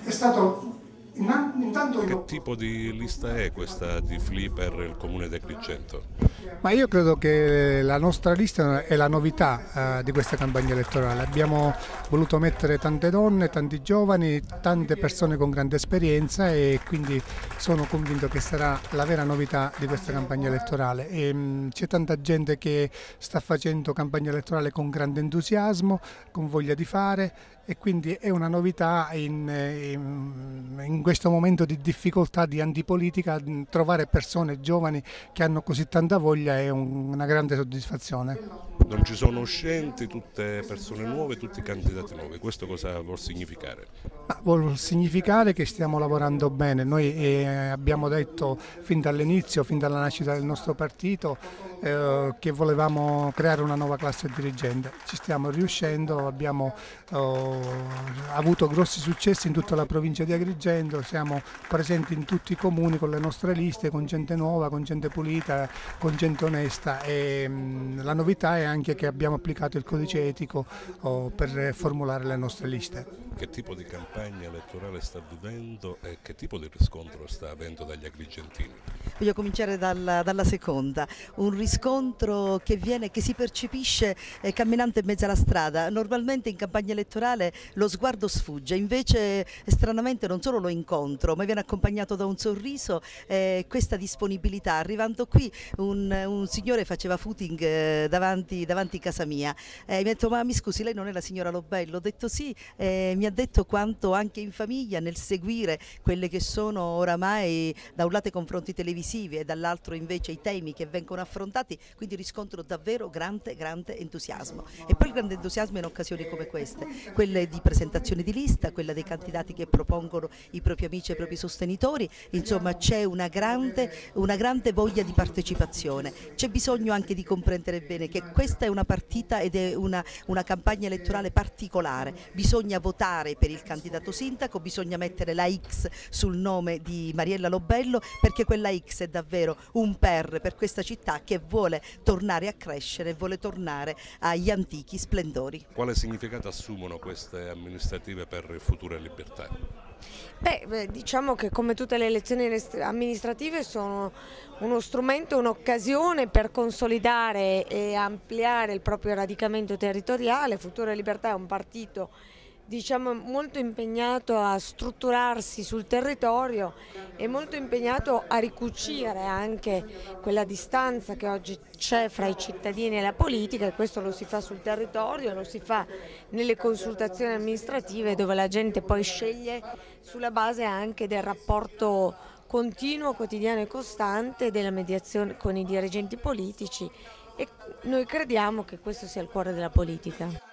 è stato intanto... Che tipo di lista è questa di FLI per il comune di Agrigento? Ma io credo che la nostra lista è la novità di questa campagna elettorale. Abbiamo voluto mettere tante donne, tanti giovani, tante persone con grande esperienza e quindi sono convinto che sarà la vera novità di questa campagna elettorale. C'è tanta gente che sta facendo campagna elettorale con grande entusiasmo, con voglia di fare e quindi è una novità in questo momento di difficoltà, di antipolitica, trovare persone giovani che hanno così tanta voglia è una grande soddisfazione. Non ci sono uscenti, tutte persone nuove, tutti candidati nuovi. Questo cosa vuol significare? Ma vuol significare che stiamo lavorando bene. Noi abbiamo detto fin dall'inizio, fin dalla nascita del nostro partito, che volevamo creare una nuova classe dirigente. Ci stiamo riuscendo, abbiamo avuto grossi successi in tutta la provincia di Agrigento, siamo presenti in tutti i comuni con le nostre liste, con gente nuova, con gente pulita, con gente onesta e la novità è anche che abbiamo applicato il codice etico per formulare le nostre liste. Che tipo di campagna elettorale sta vivendo e che tipo di riscontro sta avendo dagli agrigentini? Voglio cominciare dalla seconda, un riscontro che si percepisce camminando in mezzo alla strada. Normalmente in campagna elettorale lo sguardo sfugge, invece stranamente non solo lo incontro, ma viene accompagnato da un sorriso, questa disponibilità. Arrivando qui un signore faceva footing davanti casa mia, mi ha detto: ma mi scusi, lei non è la signora Lobello? Ho detto sì, mi ha detto quanto anche in famiglia nel seguire quelle che sono oramai da un lato i confronti televisivi e dall'altro invece i temi che vengono affrontati, quindi riscontro davvero grande entusiasmo. E poi il grande entusiasmo in occasioni come queste, quelle di presentazione di lista, quella dei candidati che propongono i propri amici e i propri sostenitori, insomma c'è una grande voglia di partecipazione. C'è bisogno anche di comprendere bene che questa è una partita ed è una campagna elettorale particolare, bisogna votare per il candidato sindaco, bisogna mettere la X sul nome di Mariella Lobello perché quella X è davvero un per questa città che vuole tornare a crescere, vuole tornare agli antichi splendori. Quale significato assumono queste amministrative per Futura Libertà? Diciamo che come tutte le elezioni amministrative sono uno strumento, un'occasione per consolidare e ampliare il proprio radicamento territoriale. Futura Libertà è un partito molto impegnato a strutturarsi sul territorio e molto impegnato a ricucire anche quella distanza che oggi c'è fra i cittadini e la politica, e questo lo si fa sul territorio, lo si fa nelle consultazioni amministrative dove la gente poi sceglie sulla base anche del rapporto continuo, quotidiano e costante della mediazione con i dirigenti politici, e noi crediamo che questo sia il cuore della politica.